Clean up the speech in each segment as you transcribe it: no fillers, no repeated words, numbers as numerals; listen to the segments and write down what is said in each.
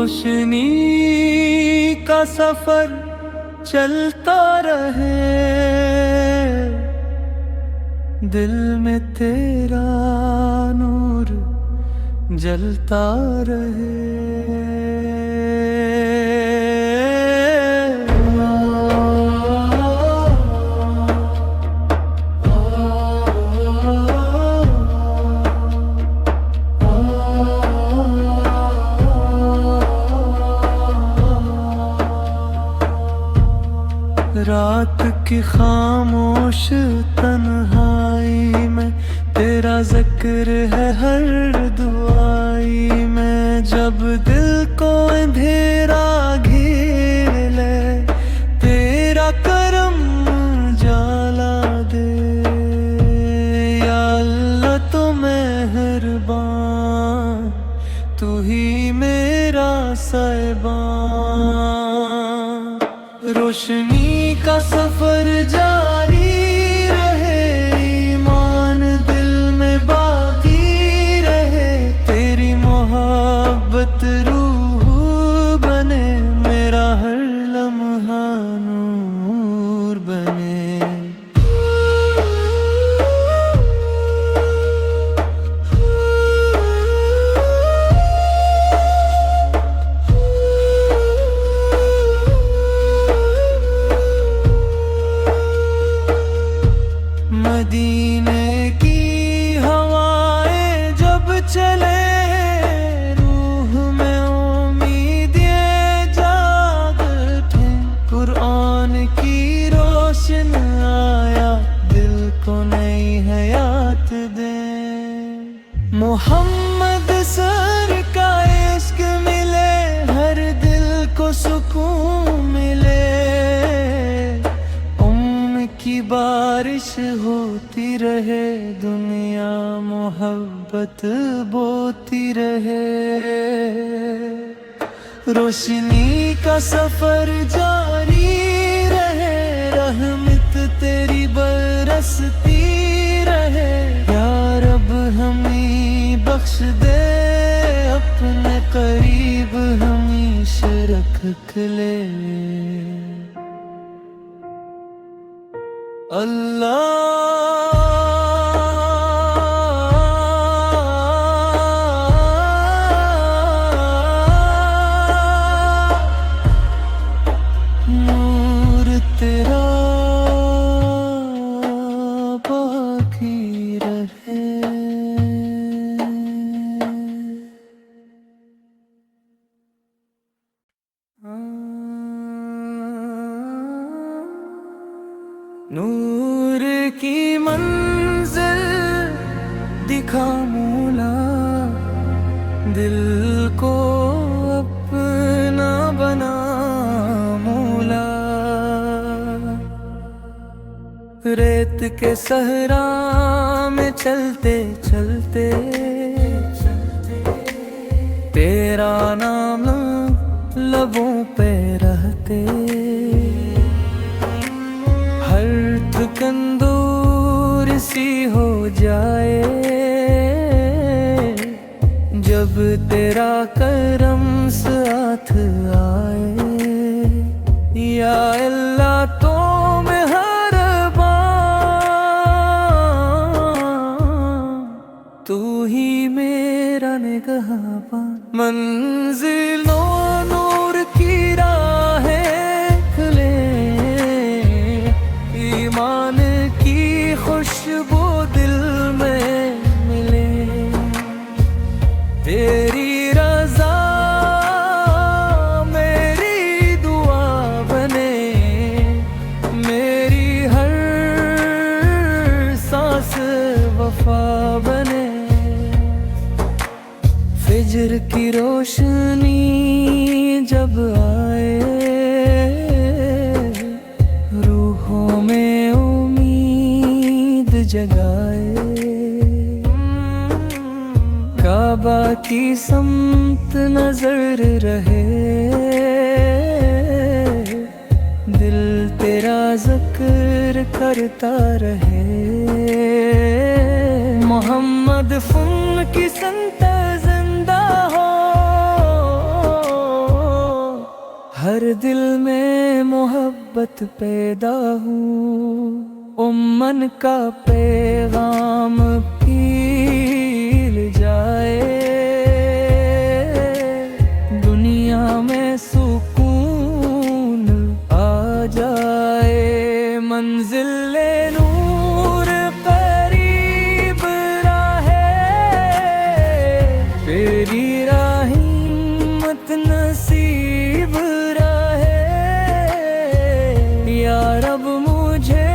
रोशनी का सफर चलता रहे, दिल में तेरा नूर जलता रहे। रात की खामोश तन्हाई में तेरा जिक्र है हर दुआई में। जब दिल को अंधेरा घेर ले तेरा करम जाला दे। या अल्लाह तो मेहरबान, तू ही मेरा साहिबान। रोशनी का सफर जारी रहे, ईमान दिल में बाकी रहे। तेरी मोहब्बत रूह बने, मेरा हर लम्हा नूर बने। मदीने की हवाएं जब चले, रूह में उम्मीद ये जाग उठे। कुरान की रोशन आया, दिल को नई हयात दे। मोहम्मद सर का इश्क मिले, हर दिल को सुकून मिले। की बारिश होती रहे, दुनिया मोहब्बत बोती रहे। रोशनी का सफर जारी रहे, रहमत तेरी बरसती रहे। या रब हमें बख्श दे, अपने करीब हमेशा रख ले। अल्लाह नूर तेरा बाकी रहे। नूर की मंजिल दिखा मौला, दिल को अपना बना मौला। रेत के सहरा में चलते चलते तेरा नाम लबों पे रहते। हर थकन दूर सी हो जाए, जब तेरा करम साथ आए। या अल्लाह तो मेहरबान, तू ही मेरा निगहबान। मंजिलों नूर की राहें खुले, ईमान की खुशबू दिल में मिले। तेरी रज़ा मेरी दुआ बने, मेरी हर सांस वफा बने। फिजर की रोशनी जब आए, रूहों में उम्मीद जगाए। काबा की समत नजर रहे, दिल तेरा जिक्र करता रहे। मोहम्मद फुन की संत जिंदा हो, हर दिल में मोहब्बत पैदा हूँ, उम्मन का पैगाम फैल जाए, दुनिया में सुकून आ जाए। मंजिल-ए नूर करीब राहे, तेरी राहिमत नसीब रहे। या रब मुझे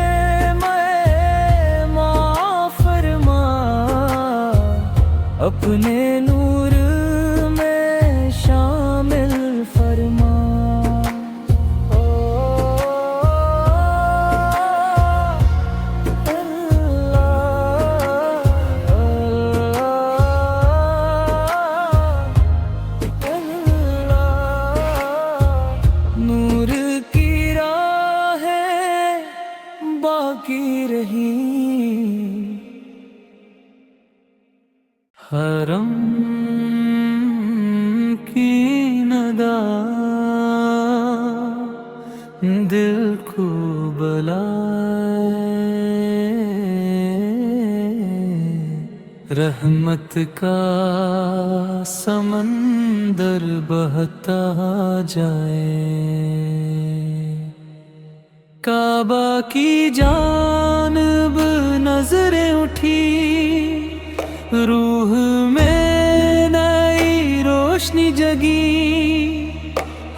मैं माफ़ फरमा, अपने नूर में शामिल फरमा। नूर की राहें बाकी रही, हरम की नदा दिल को बुलाए, रहमत का समंदर बहता जाए। काबा की जानिब नजरें उठी, रूह में नई रोशनी जगी।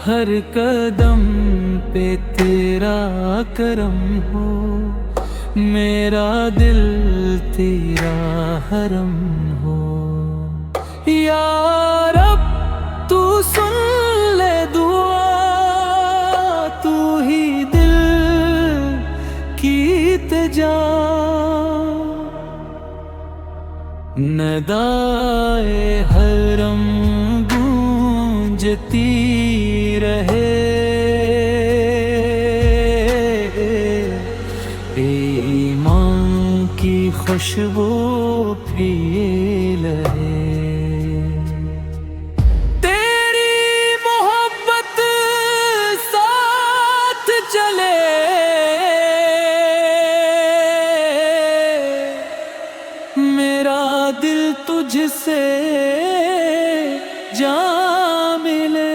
हर कदम पे तेरा करम हो, मेरा दिल तेरा हरम हो। या रब तू सुन ले दुआ, तू ही दिल की इल्तिजा। नदाए हरम गूंजती रहे, ईमान की खुशबू फैल है। तेरी मोहब्बत साथ चले, मेरा दिल तुझसे जा मिले।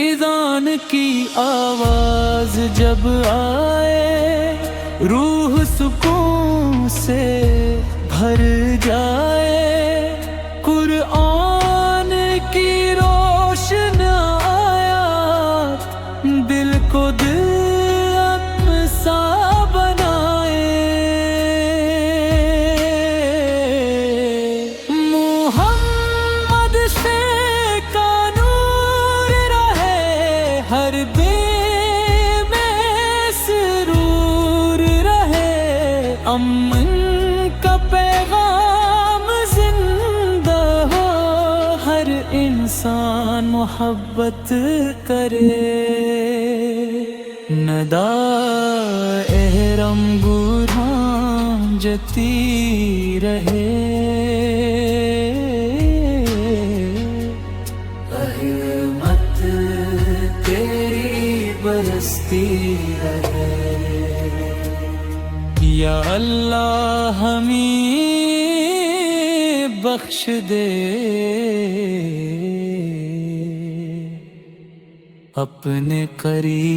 इज़ान की आवाज जब आए, रूह सुकून से भर जाए। कुरान की रोशन आयात दिल को दिल सा बनाए। मुहम्मद से का नूर रहे, हर दिल में सुरूर रहे। अमन का पैगाम जिंदा हो, हर इंसान मोहब्बत करे। नदा एहरम गूंजती रहे, रहमत तेरी बरसती रहे। या अल्लाह हमें बख्श दे, अपने करीब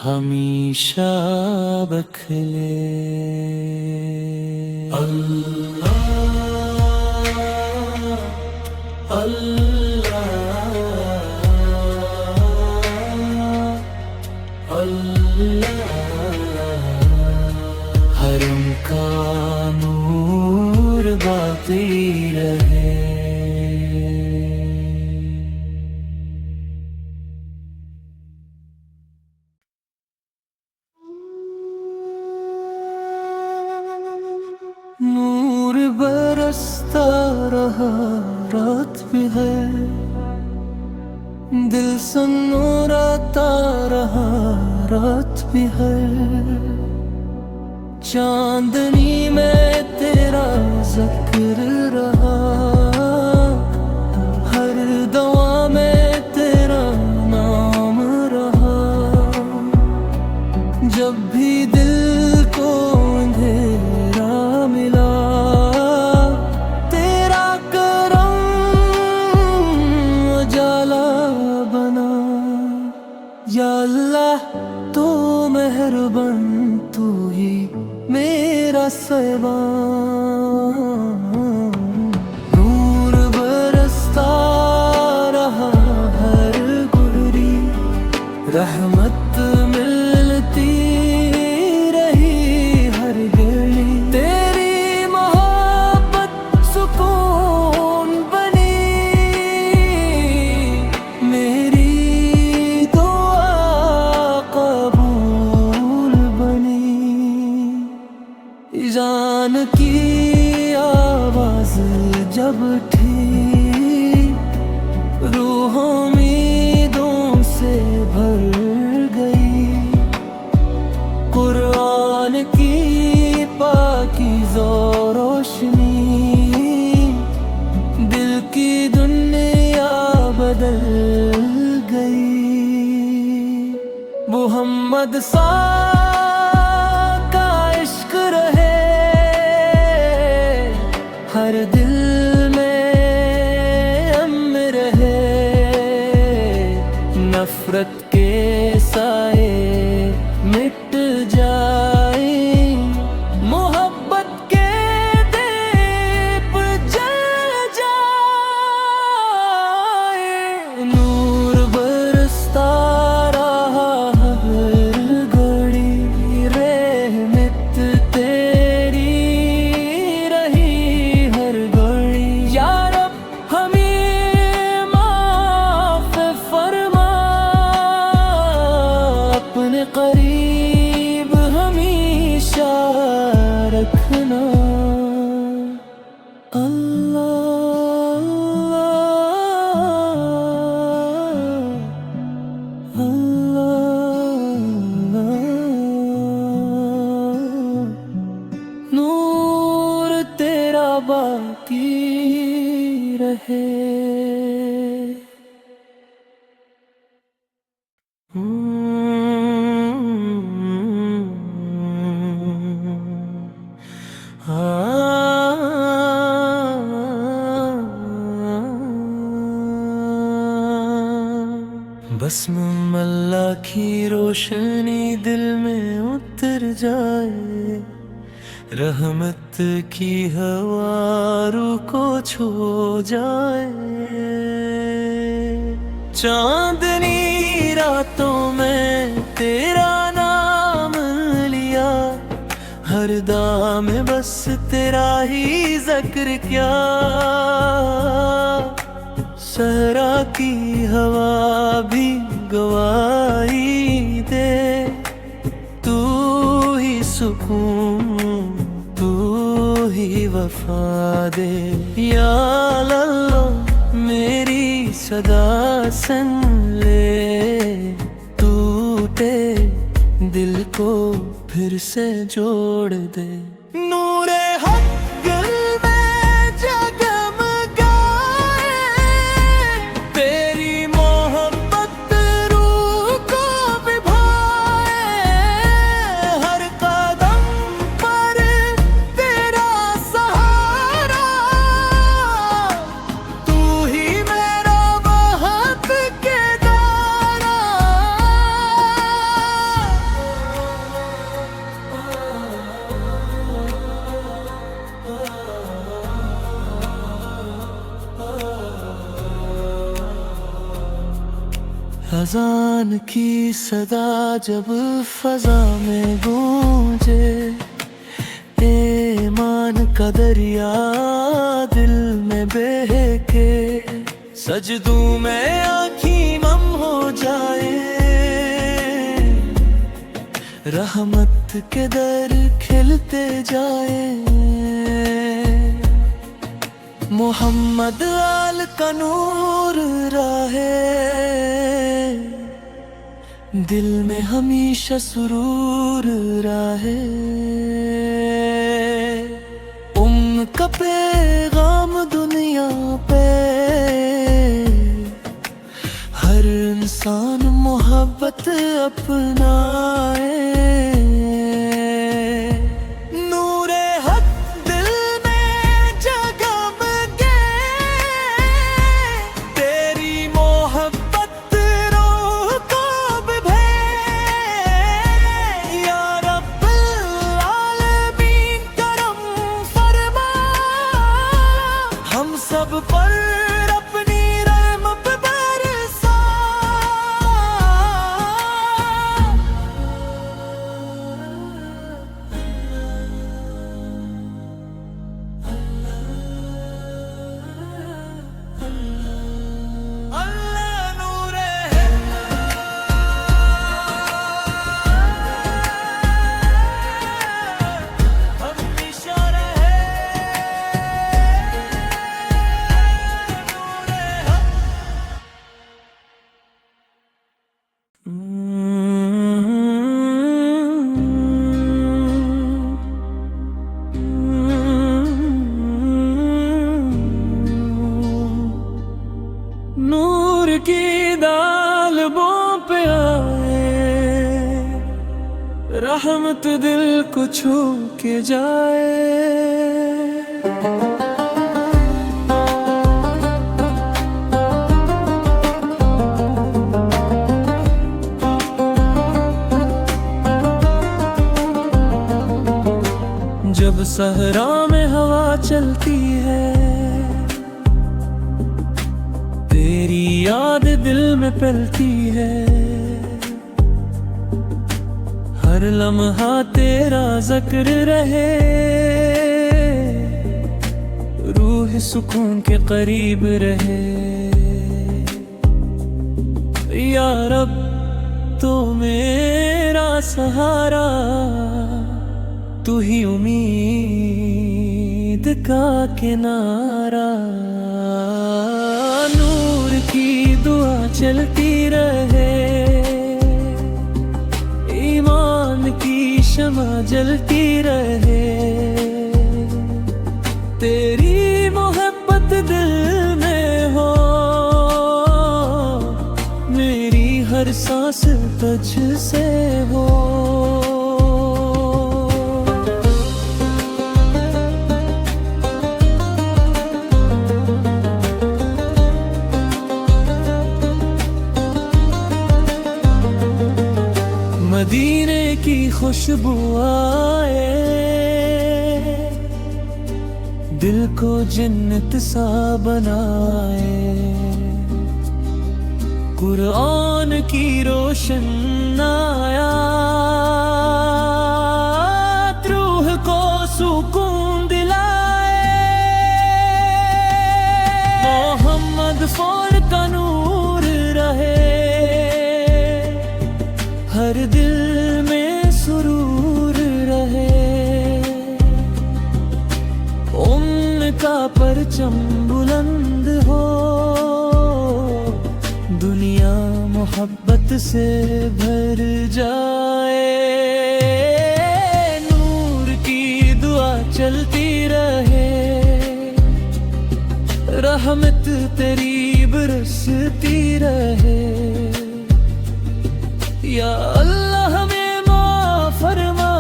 हमेशा रख ले। अल्लाह अल्लाह अल्लाह, हरम का नूर बाकी रहे। नूर बरसता रहा, रात भी है, दिल सन्नूराता रहा, रात भी है। चांदनी में तेरा जिक्र रहा, या अल्लाह तू मेहरबान, तू ही मेरा सहबान। नूर बरसता रहा हर गुरी, रहमत मिलती रही हर घड़ी। तेरी मोहब्बत सुकून बनी, मेरी दुआ कबूल बनी। जान की आवाज जब थी, रूह उम्मीदों से भर गई। कुरान की पाकीज़ा रोशनी, दिल की दुनिया बदल गई। मोहम्मद सा का इश्क रहे हर दिल में, अम्न रहे। नफरत के साए मिट जाए, मोहब्बत के दीप जल जाए। नूर बरसता रहा हर घड़ी, रहमत तेरी रही हर घड़ी। या रब हमें माफ फरमा, अपने करीब हमेशा रखना। अल्लाह अल्लाह, नूर तेरा बाकी रहे। बस अल्लाह की रोशनी दिल में उतर जाए, रहमत की हवा रूह को छू जाए। चांदनी रातों में तेरा नाम लिया, हर दाम में बस तेरा ही जिक्र किया। सहरा की हवा भी गवाही दे, तू ही सुकून, तू ही वफा दे। या अल्लाह मेरी सदा सुन ले, टूटे दिल को फिर से जोड़ दे। नूरे हक दिल में जगमगाए, तेरी मोहब्बत रूह को विभाए। हर कदम पर तेरा सहारा, तू ही मेरा महक के दारा। अज़ान की सदा जब फजा में गूंजे, ईमान का दरिया दिल में बहके। सजदों में आँखीं मम हो जाए, रहमत के दर खिलते जाए। मोहम्मद आल का नूर रहे, दिल में हमेशा सुरूर रहे। उनका पैगाम दुनिया पे हर इंसान मोहब्बत अपनाए। नूर की दालबों पे आए, रहमत दिल को छू के जाए। जब सहरा में हवा चलती है, तेरी याद दिल में पलती है। हर लम्हा तेरा जिक्र रहे, रूह सुकून के करीब रहे। या रब तो मेरा सहारा, तू ही उम्मीद का किनारा। नूर की दुआ चलती रहे, ईमान की शमा जलती रहे। तेरी मोहब्बत दिल में हो, मेरी हर सांस तुझसे हो। मदीने की खुशबू आए, दिल को जन्नत सा बनाए। कुरान की रोशन आयात रूह को सुकून दिलाए। मोहम्मद फौर का नूर रहे, हर दिल में सुरूर रहे। उनका परचम बुलंद हो, दुनिया मोहब्बत से भर जाए। नूर की दुआ चलती रहे, रहमत तेरी बरसती रहे। या अल्लाह हमें माफ़ फरमा,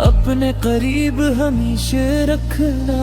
अपने करीब हमेशा रखना।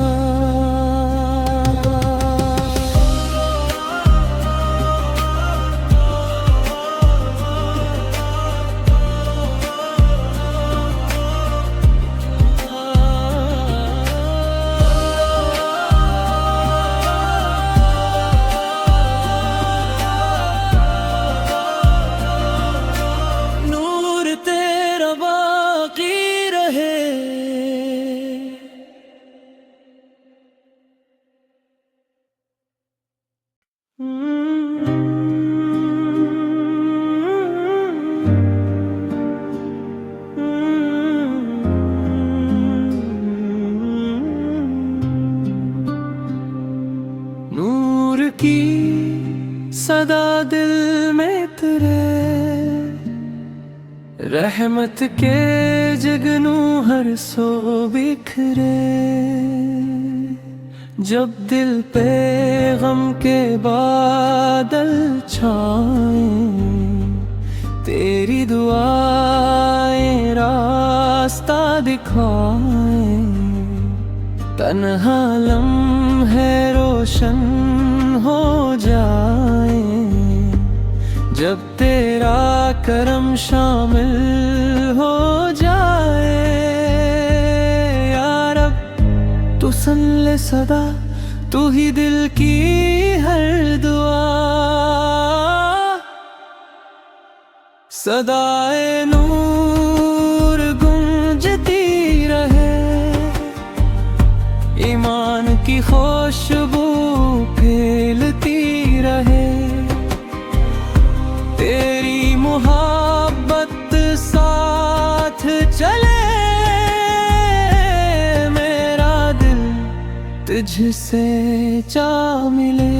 नूर की सदा दिल में तेरे, रहमत के जगनू हर सो बिखरे। जब दिल पे गम के बादल छाए, तेरी दुआएं रास्ता दिखाए। तन्हा लम्हे रोशन हो जाए, जब तेरा करम शामिल हो जाए। यार अब तू सुन ले सदा, तू ही दिल की हर दुआ। सदाए नूर गूंजती रहे, ईमान की खुशबू फैलती रहे। तेरी मोहब्बत साथ चले, मेरा दिल तुझसे जा मिले।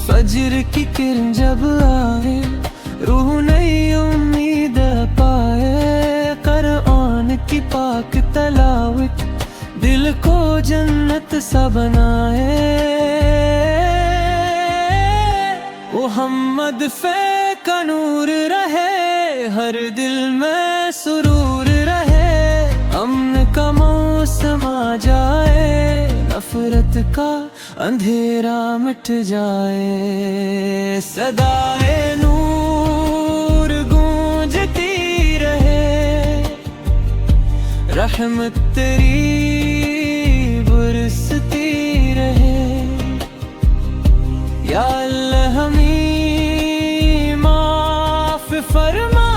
फजर की किरण जब आए, रूह नई उम्मीद पाए। कुरान की पाक तलावत दिल को जन्नत सा बनाए। मोहम्मद फे का नूर रहे, हर दिल में सुरूर रहे। अमन का मौसम आ जाए, नफरत का अंधेरा मिट जाए। सदाए नूर गूंजती रहे, रहमत तेरी बरसती रहे। या अल्लाह हमें माफ फरमा,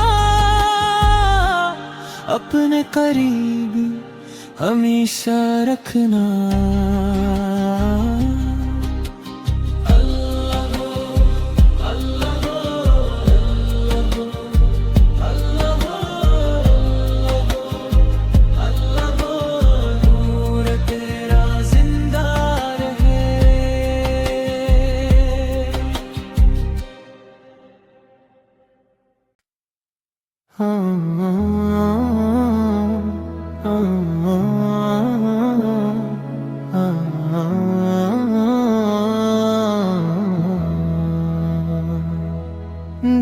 अपने करीब हमेशा रखना।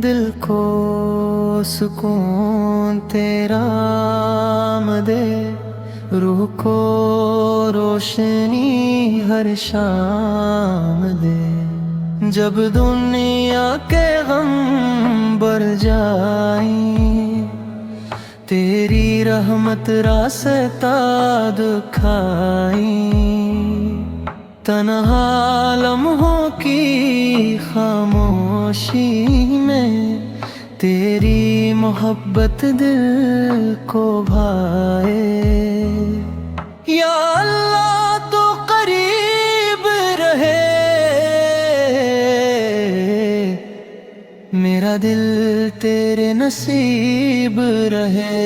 दिल को सुकून तेरा दे, रूह को रोशनी हर शाम दे। जब दुनिया के गम बढ़ जाए, तेरी रहमत रास्ता दिखाई। तन्हा लम्हों की खामोशी में तेरी मोहब्बत दिल को भाए। या अल्लाह तो करीब रहे, मेरा दिल तेरे नसीब रहे।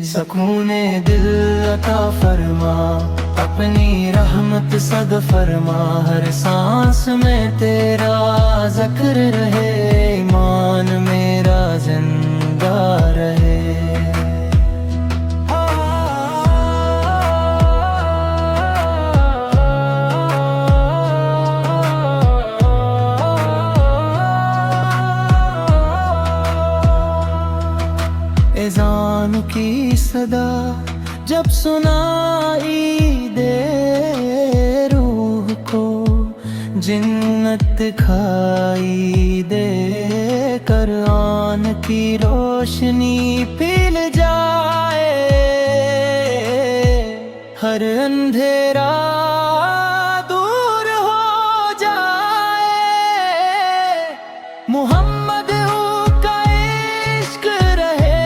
सुकूने दिल अता फरमा, अपनी रहमत सद फरमा। हर सांस में तेरा जिक्र रहे, ईमान मेरा जिंदा रहे। एज़ान की सदा जब सुनाई दे, रूह को जन्नत दिखाई दे। कुरान की रोशनी फैल जाए, हर अंधेरा दूर हो जाए। मोहम्मद का इश्क रहे,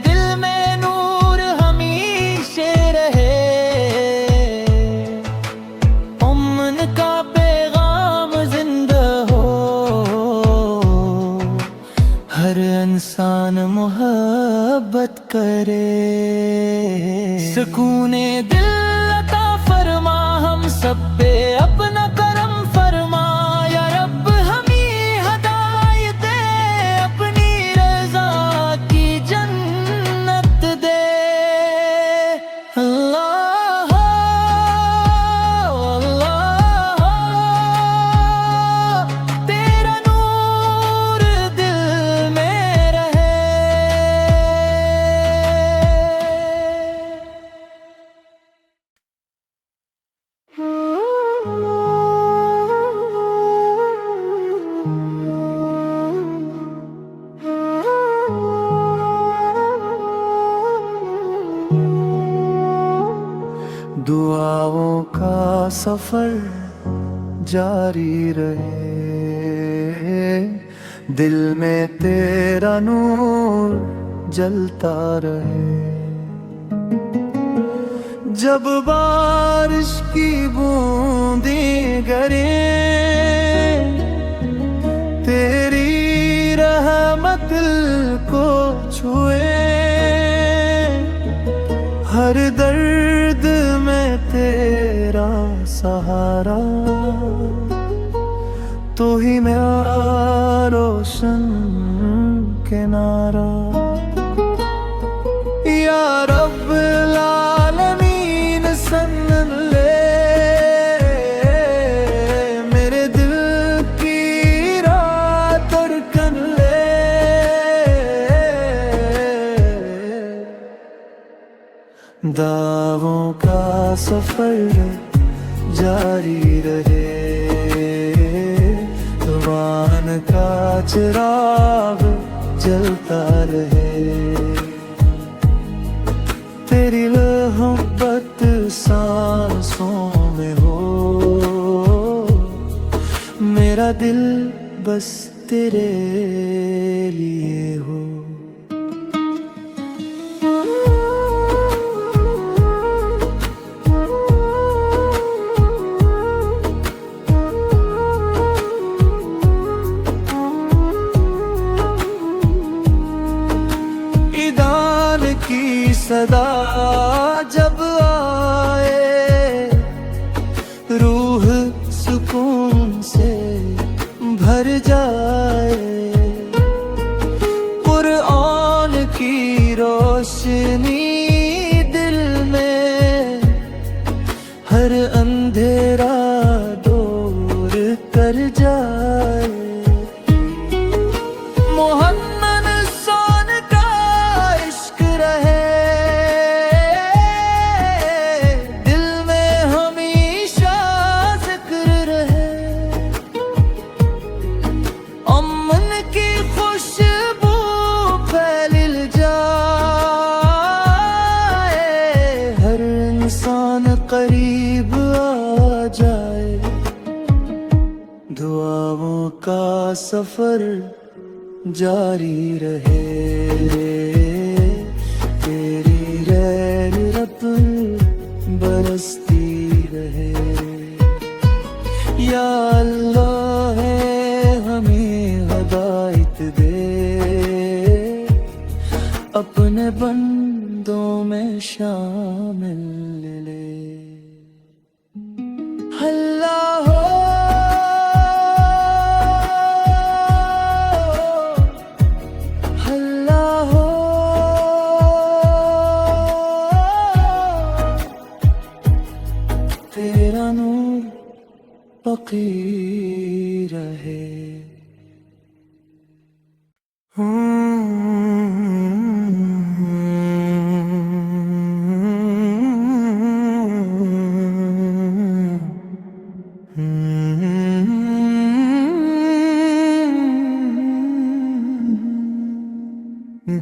दिल में नूर हमेशा रहे। अमन का पैगाम जिंदा हो, हर इंसान मोहब्बत करे। सुकूने दिल अता फरमा, हम सब पे अपना करम फरमा। या रब हमें हदायत दे, अपनी रज़ा की जन्नत दे। अल्लाह अल्लाह, तेरा नूर दिल में रहे। दुआओं का सफर जारी रहे, दिल में तेरा नूर जलता रहे। जब बारिश की बूंदें गिरे, तेरी रहमत दिल को छुए। हर दर्द में तेरा सहारा, तू ही मेरा रोशन किनारा। या रब्बुल आलमीन सन्न ले मेरे दिल की रात और कन ले। दावों का सफर जारी रहे, ईमान का चिराग जलता रहे। तेरी मोहब्बत सांसों में हो, मेरा दिल बस तेरे लिए हो। की सदा जब आए, रूह सुकून से भर जाए। कुरान की रोशनी दिल में हर अंधेरा दूर कर जाए। करीब आ जाए, दुआओं का सफर जारी रहे। तेरी रहम रब बरसती रहे। या अल्लाह है हमें हिदायत दे, अपने बंदों में शामिल ले। अल्लाह हो, अल्लाह हो, तेरा नूर बाकी रहे।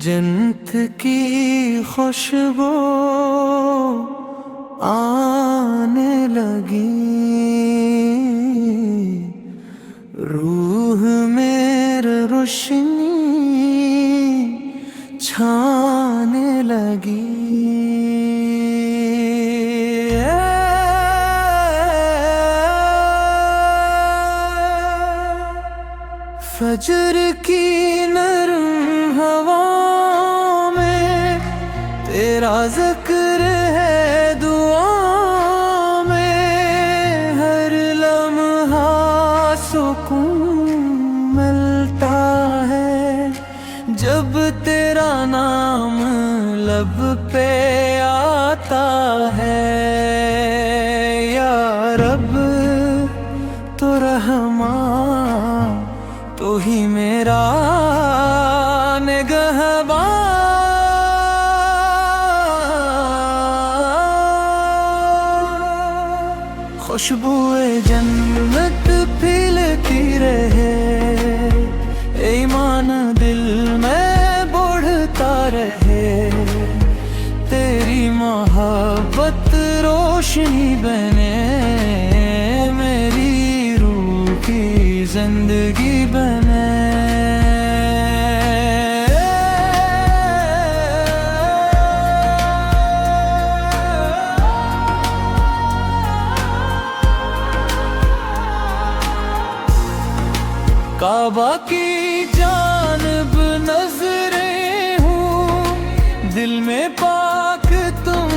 जन्नत की खुशबू आने लगी, रूह मेरे रोशनी छाने लगी। फजर की नरम हवा में तेरा जिक्र है, दुआ में हर लम्हा सुकून मिलता है। जब तेरा नाम लब पे आता है, या रब तो रहमान तो ही मेरा निगहबान। खुशबुए जन्नत फैलती रहे, ईमान दिल में बढ़ता रहे। तेरी मोहब्बत रोशनी बने, मेरी रूह की जिंदगी बने। काबा की जानब नजरें हूँ, दिल में पाक तुम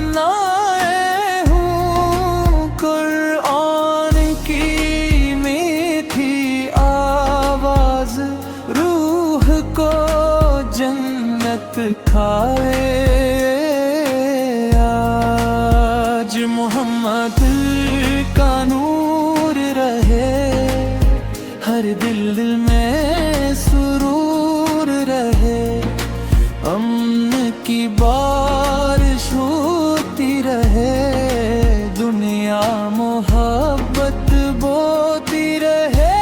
नाए हूँ। खाए। आज मोहम्मद का नूर रहे, हर दिल में सुरूर रहे। अमन की बारिश होती रहे, दुनिया मोहब्बत बोती रहे।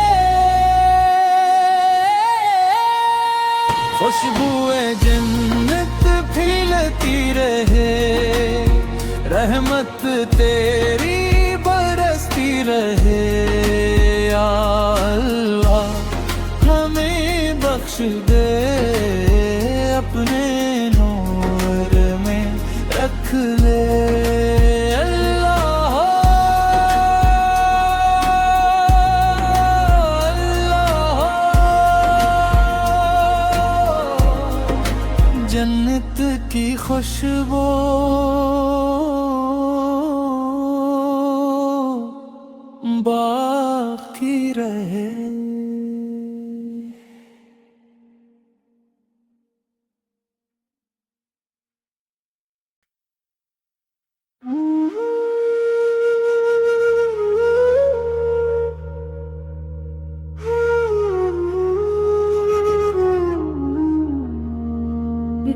खुशबुए जन्नत फैलती रहे, रहमत तेरी बरसती रहे। या अल्लाह हमें बख्श दे, अपने नूर में रख ले। जन्नत की खुशबू बाकी रहे।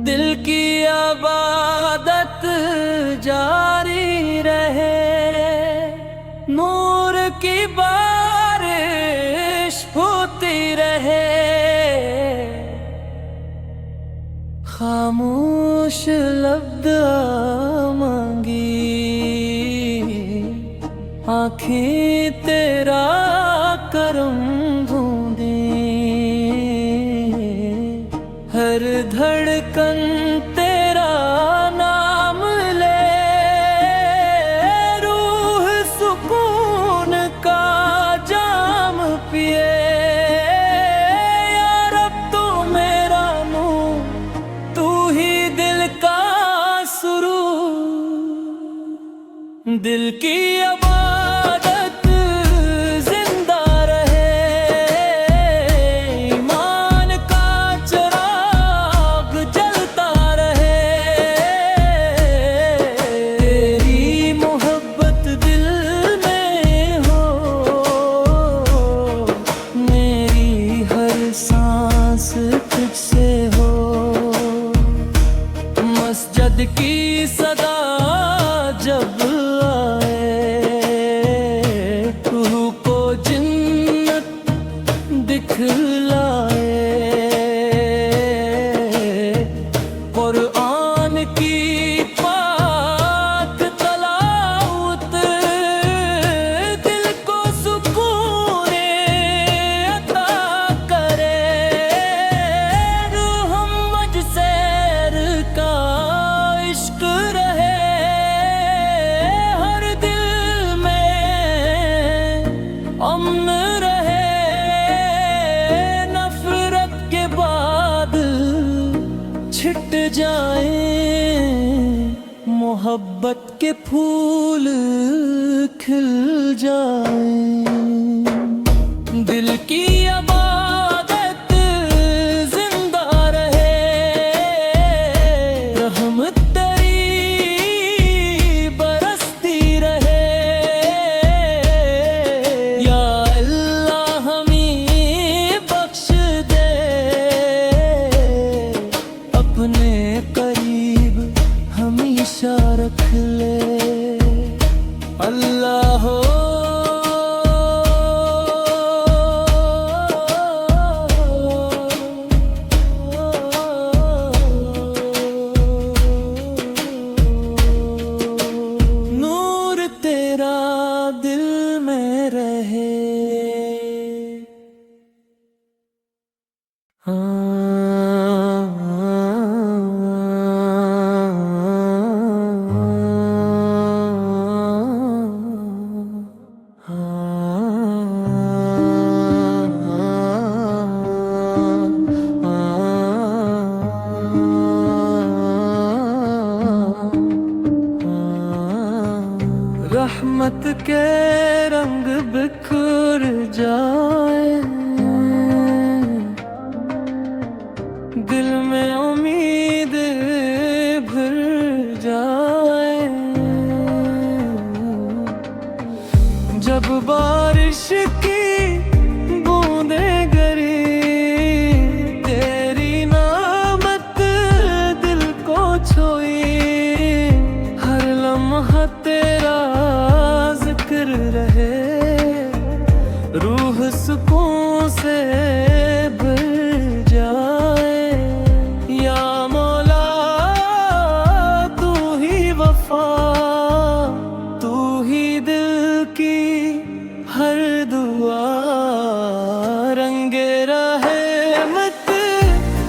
दिल की इबादत जारी रहे, नूर की बारिश होती रहे। खामोश लफ्ज़ मांगी, आँखें तेरा करम ढूंढे। हर धड़कन तेरा नाम ले, रूह सुकून का जाम पिए। या रब तू मेरा नूर, तू ही दिल का सुरूर। दिल की इबादत जिंदा रहे, ईमान का चिराग जलता रहे। तेरी मोहब्बत दिल में हो, मेरी हर सांस तुझसे हो। मस्जिद की सदा जब दिखलाए, कुरान की पाक तलावत दिल को सुकून अता करे। रूह मज सैर का इश्क रहे, हर दिल में अमन रहे। छिट जाए मोहब्बत के फूल खिल जाए। दिल की इबादत जिंदा रहे, रहमत तेरी बरसती रहे। या अल्लाह हमें बख्श दे, अपने करीब हमेशा रख ले। अल्लाह हो नूर तेरा दिल में रहे। रहमत के रंग बिखर जाए, दिल में उम्मीद जब बारिश की बूंदें गिरी, तेरी नामत दिल को छोई, हर लम्हा तेरा जिक्र रहे, रूह सुकून से भर जाए। या मौला तू ही वफा, तू ही दिल की हर दुआ, रंगे रहमत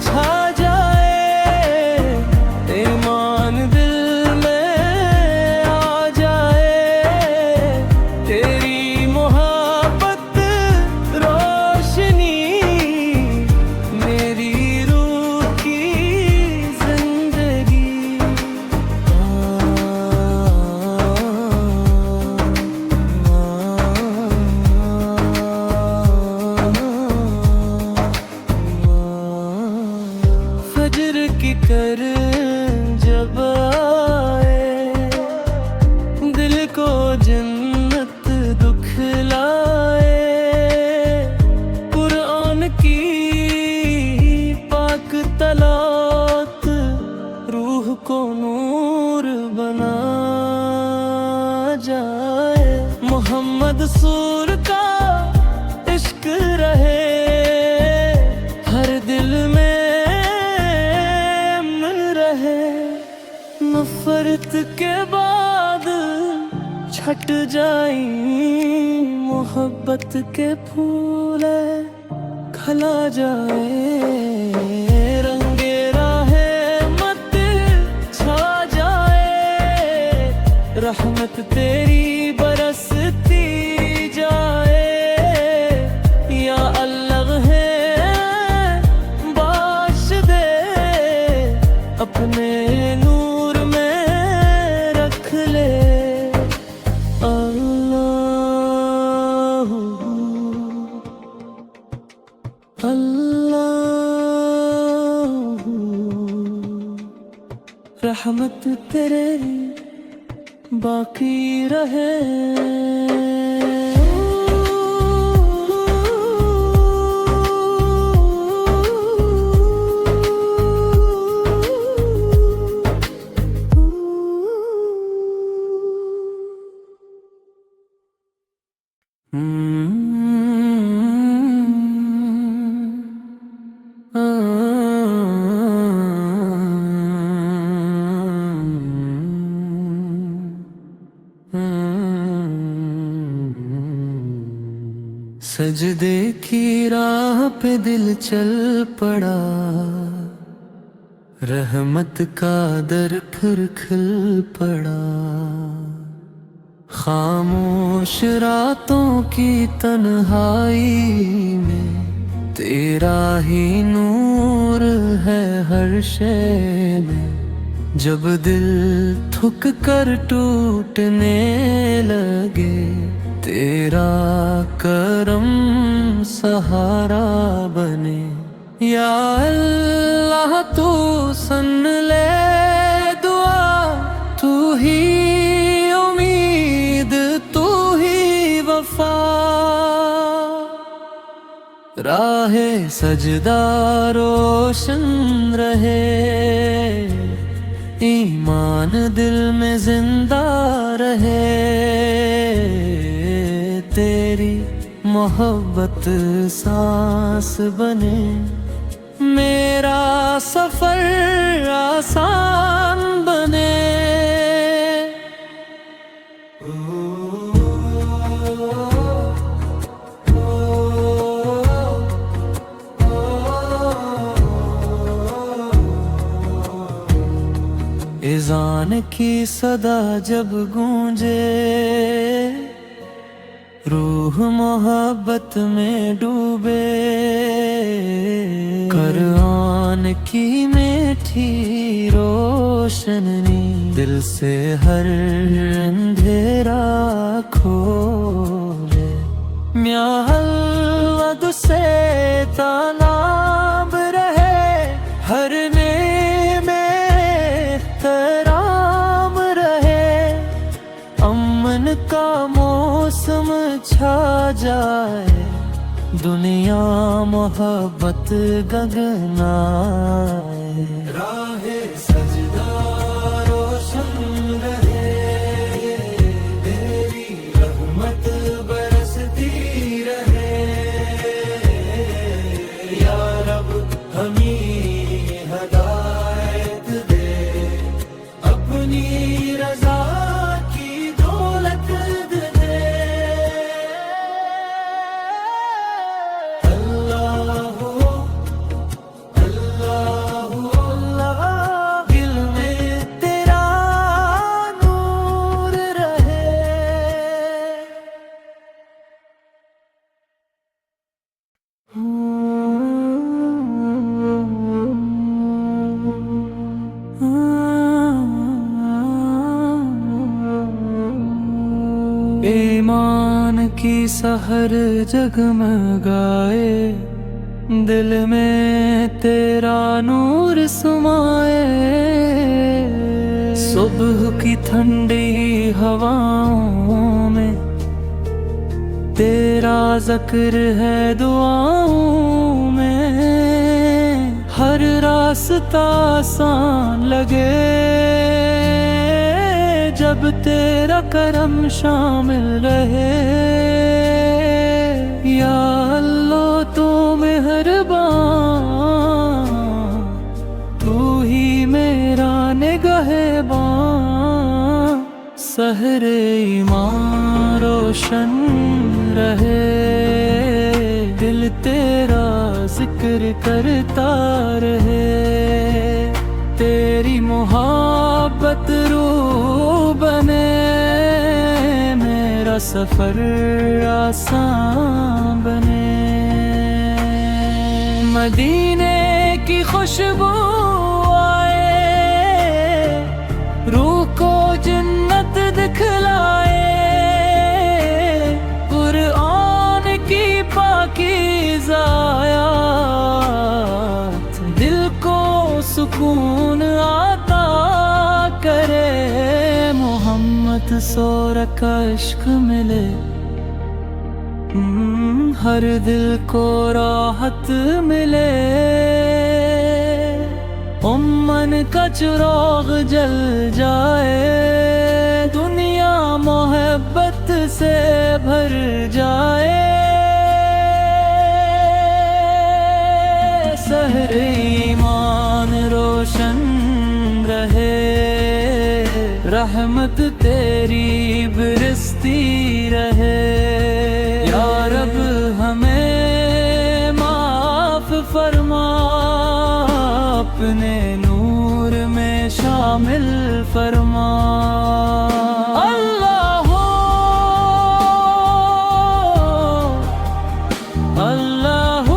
छा जाए, ईमान दिल में आ जाए, तेरी मोहब्बत रोशनी मेरी रूह की जिंदगी। फजर की कर जब आए, दिल को जन्नत दुखलाए, कुरान की पाक तलात रूह को नूर बना जाए। मोहम्मद सूर का इश्क रहे हर दिल में नफरत के बाद छट जाई, मोहब्बत के फूल खला जाए, रंगे रहमत छा जाए, रहमत तेरी बरसती जाए। या अल्लाह है बाश दे, अपने रहमत तेरे बाकी रहे। सजदे की राह पे दिल चल पड़ा, रहमत का दर फिर खिल पड़ा। खामोश रातों की तन्हाई में तेरा ही नूर है हर शय में। जब दिल थक कर टूटने लगे, तेरा करम सहारा बने। या अल्लाह तू सुन ले दुआ, तू ही उम्मीद, तू ही वफा। राहे सजदा रोशन रहे, ईमान दिल में जिंदा रहे। तेरी मोहब्बत सांस बने, मेरा सफर आसान बने। इज़ान की सदा जब गूंजे, रूह मोहब्बत में डूबे। कुरान की मीठी रोशनी दिल से हर अंधेरा खोले। म्या हल्वद से तालाब रहे, हर में तराम रहे। अमन का मौसम छा जाए, दुनिया मोहब्बत गगनाए। राहे सजदा रोशन रहे, तेरी रहमत बरसती रहे। या रब हमें हदायत दे, अपनी रजा की दौलत दे। अल्लाह अल्लाह अल्लाह, दिल में तेरा नूर रहे। ईमान की सहर जगमगाए, दिल में तेरा नूर समाए। सुबह की ठंडी हवाओं में तेरा जिक्र है दुआओं में। हर रास्ता आसान लगे जब तेरा करम शामिल रहे। या अल्लाह तो मेहरबान, तू ही मेरा निगहबान। सहरे ईमान रोशन रहे, दिल तेरा जिक्र करता रहे। तेरी मोहब्बत रूह बने, मेरा सफर आसान बने। मदीने की खुशबू आए, रूह को जन्नत दिखलाए। कुरान की पाकीज़ा आयात दिल को सुकून आता करे। मोहम्मद सोरा का इश्क मिले, हर दिल को राहत मिले। उम्मन का चिराग जल जाए, दुनिया मोहब्बत से भर जाए। सहर ईमान रोशन रहे, रहमत तेरी बरसती रहे। या रब हमें माफ फरमा, अपने नूर में शामिल फरमा। अल्लाह अल्लाह,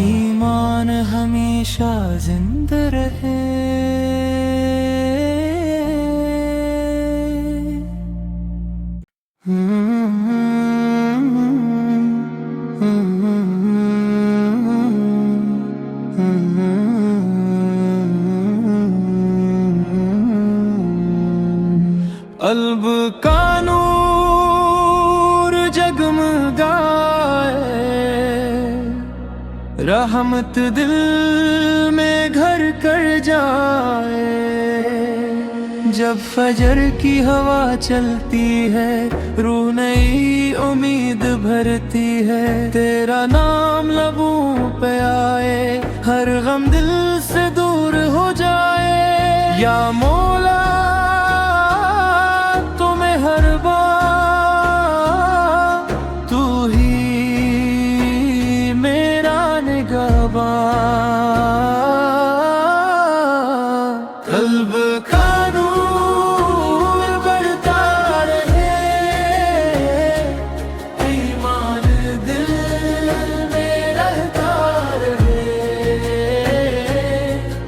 ईमान हमेशा जिंदा रहे। क़ल्ब का नूर जगमगाए, रहमत दिल में घर कर जाए। जब फजर की हवा चलती है, रूह नई उम्मीद भरती है। तेरा नाम लबों पे आए, हर गम दिल से दूर हो जाए। या मौला तुम्हें हर बार, तू ही मेरा निगहबान। क़ल्ब का नूर बढ़ता रहे, ईमान दिल में रहता रहे।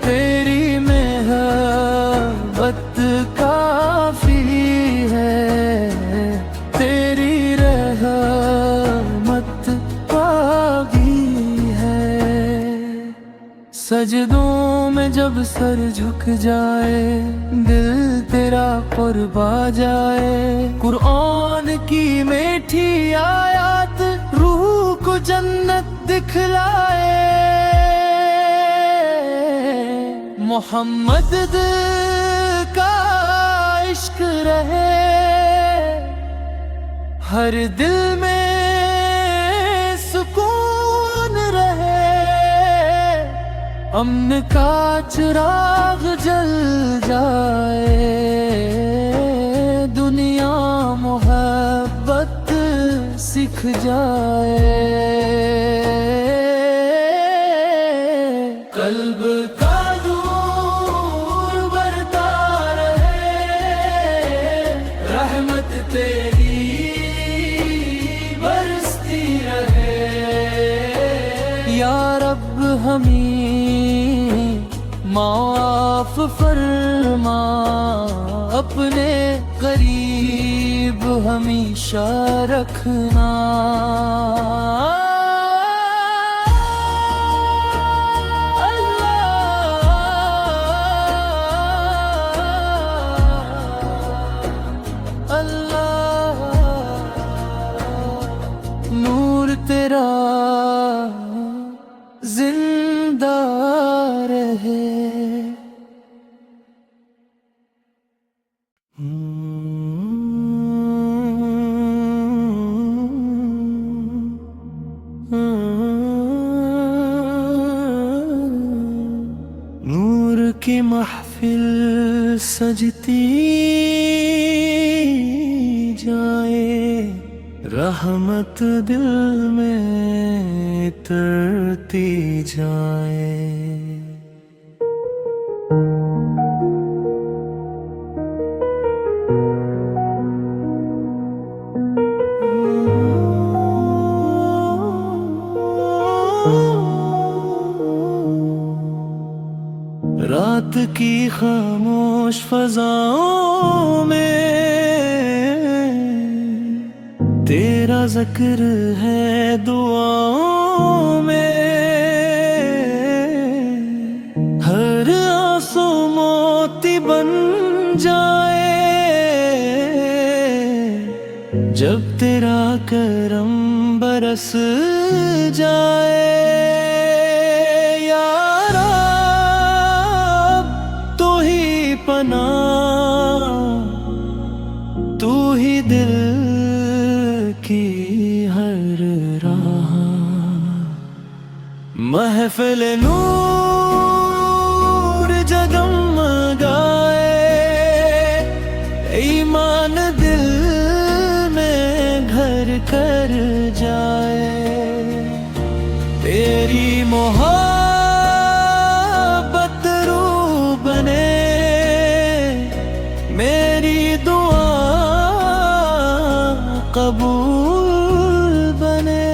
तेरी मेहरबत काफी है, तेरी रहमत बागी है। सजदों में जब जब सर झुक जाए, दिल तेरा कुर्बा जाए। कुरान की मीठी आयत रूह को जन्नत दिखलाए। मोहम्मद दिल का इश्क रहे हर दिल में, सुकून रहे। अमन का चिराग जल जाए, दुनिया मोहब्बत सीख जाए। कल्ब का नूर बरता रहे, रहमत तेरी बरसती रहे। या रब हमें माफ फरमा, अपने करीब हमेशा रखना। नूर तेरा जिंदा रहे। नूर की महफिल सजती जाए, रहमत दिल में तरती जाए। रात की खामोश फजाओं में तेरा जिक्र है दुआओं में। हर आंसू मोती बन जाए, जब तेरा करम बरस जाए। यारा तू ही पनाह, तू ही दिल की हर राह। महफिल नूर जगमगाए, ईमान दिल में घर कर जाए। तेरी मोहब्बत रूह बने, मेरी दुआ कबूल बने।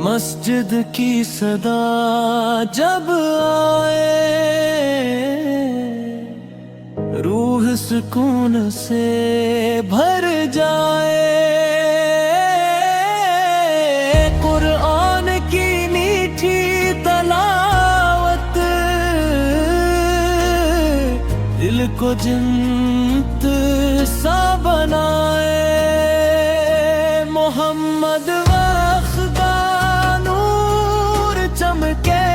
मस्जिद की सदा जब आए, रूह सुकून से भर जाए। कुरान की मीठी तलावत दिल को जन्नत सा बनाए। मोहम्मद वख्दा नूर चमके,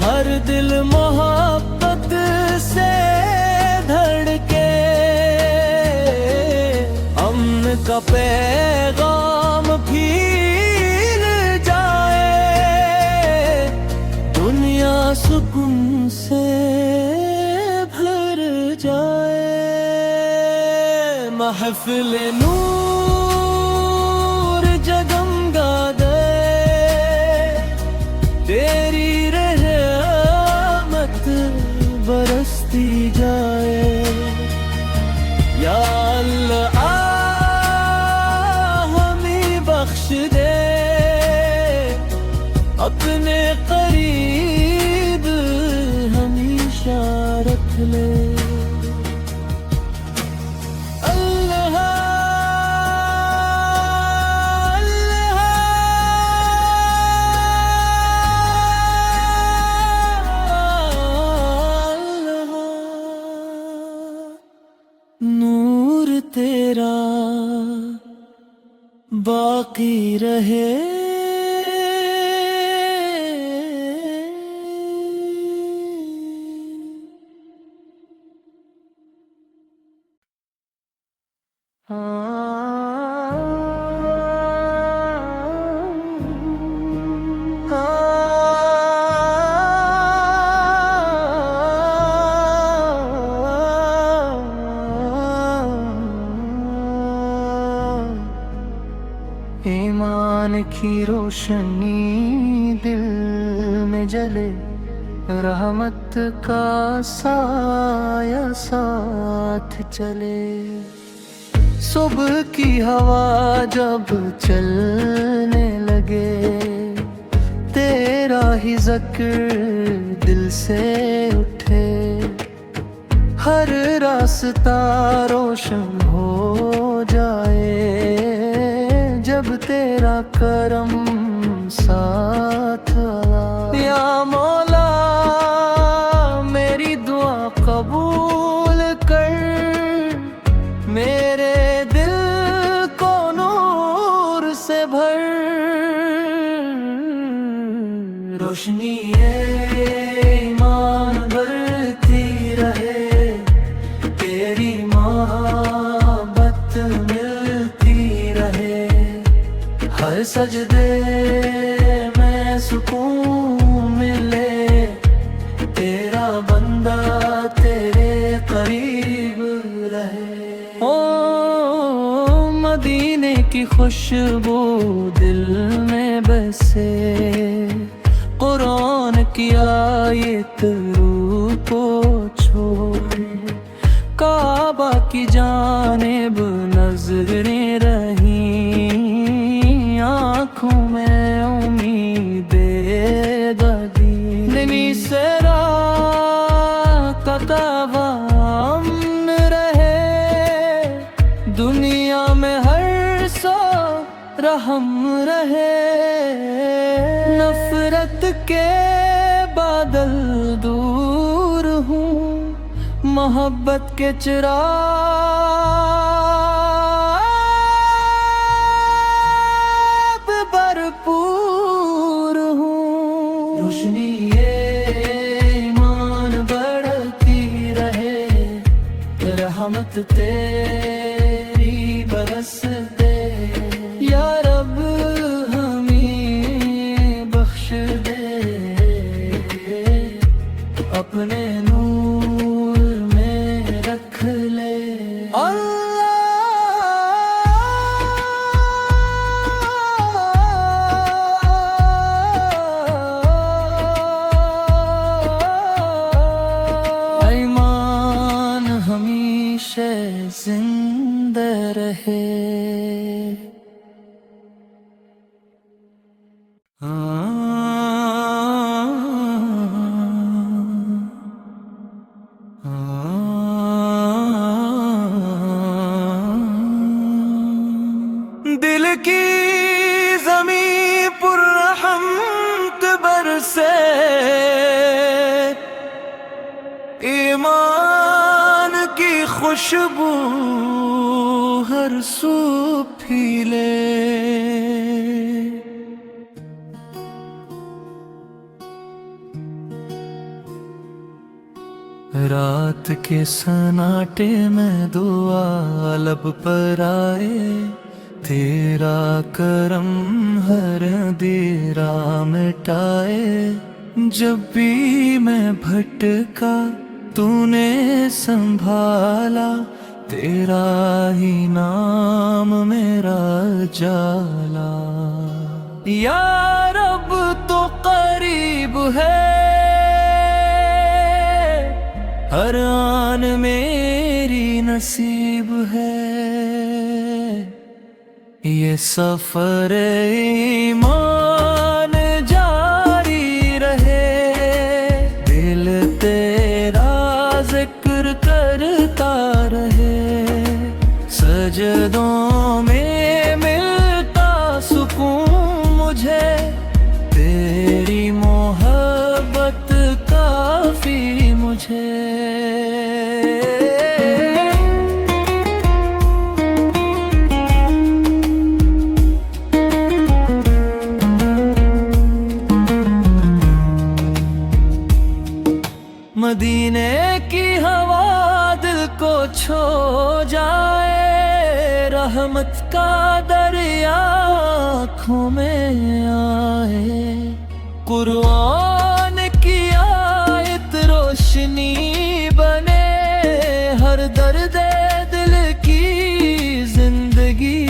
हर दिल मोहब्बत से धड़के। अमन का पैगाम फिर जाए, दुनिया सुकून से भर जाए। महफिल नूर जगमगा दे, तेरी रहमत बरसती जाए। या अल्लाह हमें बख्श दे, अपने करीब रख ले। अल्लाह अल्लाह नूर तेरा बाकी रहे। ईमान की रोशनी दिल में जले, रहमत का साया साथ चले। सुबह की हवा जब चलने लगे, तेरा ही ज़िक्र दिल से उठे। हर रास्ता रोशन हो जाए, जब तेरा करम साथ आया। या मौला मेरी दुआ कबूल कर, मेरे दिल को नूर से भर। रोशनी ईमान बढ़ती रहे, तेरी मोहब्बत मिलती रहे। हर सजदे में सुकून मिले, तेरा बंदा तेरे करीब रहे। ओ मदीने की खुशबू दिल में बसे, कुरान की आयत रूह को छोड़े। काबा की जानिब नजरें रही, आँखों में उम्मीदें दगी। नमी से रात का अमन रहे, दुनिया में हर सौ रहम रहे। नफरत के बादल दूर हूँ, मोहब्बत के चिराग भरपूर हूँ। रोशनी ईमान बढ़ती रहे, रहमत तेरी बरस दे। या रब हमें बख्श दे, अपने नूर में रख ले। ईमान हमेशा जिंदा रहे। दिल की ज़मीं पर रहमत बरसे, ईमान की खुशबू हर सू फैले। रात के सन्नाटे में दुआ लब पर आए, तेरा करम हर अंधेरा मिटाए। जब भी मैं भटका तूने संभाला, तेरा ही नाम मेरा जाला। या रब तो करीब है, हर आन मेरी नसीब है। ये सफर ईमान जारी रहे, दिल तेरा जिक्र करता रहे। सजदों में मिलता सुकून मुझे, तेरी मोहब्बत काफी मुझे। मदीने की हवा दिल को छू जाए, रहमत का दरिया आँखों में आए। कुरान की आयत रोशनी बने, हर दर्द दिल की जिंदगी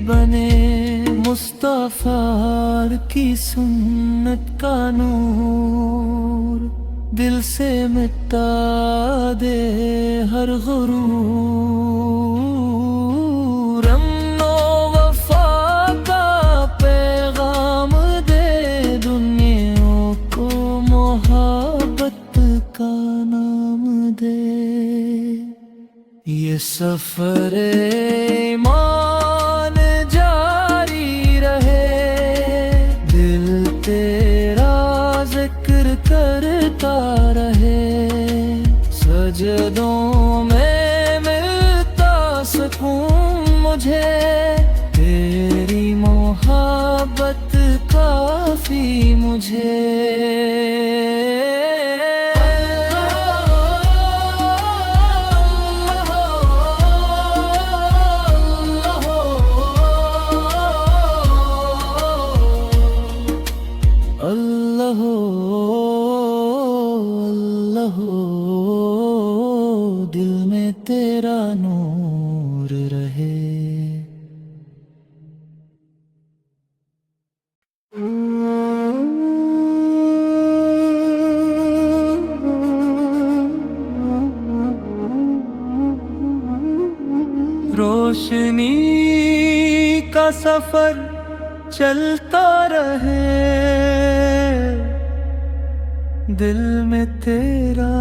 बने। मुस्तफा की सुन्नत का नूर दिल से मिटा दे हर गुरूर। अमनो वफा का पैगाम दे दुनिया को, मोहब्बत का नाम दे। ये सफर ईमान जारी रहे, दिल तेरा जिक्र करता रहे। सजदों में मिलता सुकून मुझे, तेरी मोहब्बत काफी मुझे। अल्लाह अल्लाह दिल में तेरा नूर रहे। रोशनी का सफर चलता रहे, दिल में तेरा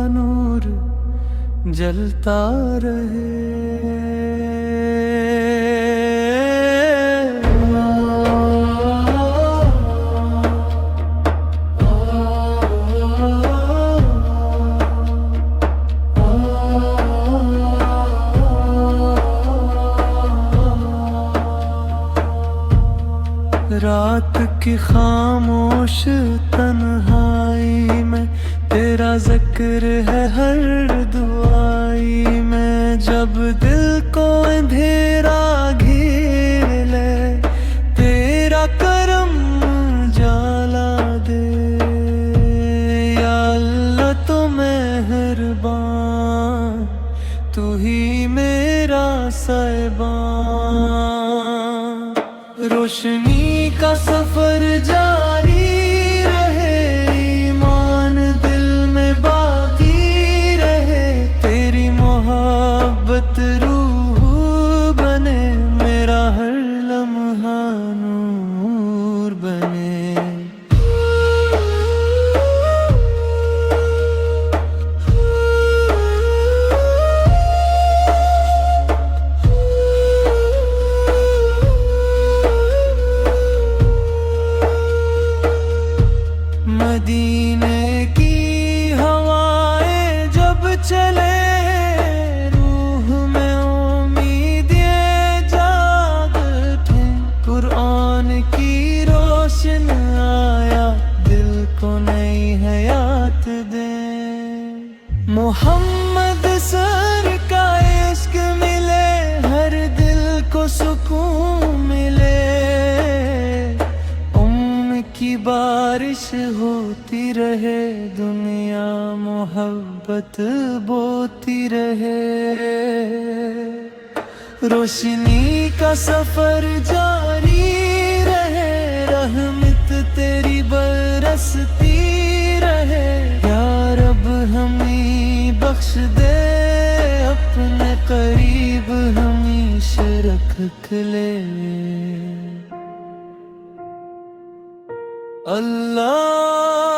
नूर जलता रहे। रात की खामोश तन्हाई में तेरा जिक्र है हर दुआई में। जब दिल को अंधेरा घेर ले, तेरा करम जाला दे। या अल्लाह तो मेहरबान, तू ही मेरा साहिबान। रोशनी का सफर जारी रहे, ईमान दिल में बाकी रहे। तेरी मोहब्बत रूह बने, मेरा हर लम्हा नूर बने। मदीने की हवाएं जब चले, रूह में उम्मीद ये जाग उठे। कुरान की रोशन आया, दिल को नई हयात दे। मोहम्मद सर का इश्क मिले, हर दिल को सुकून मिले। की बारिश होती रहे, दुनिया मोहब्बत बोती रहे। रोशनी का सफर जारी रहे, रहमत तेरी बरसती रहे। या रब हमें बख्श दे, अपने करीब हमेशा रख ले। अल्लाह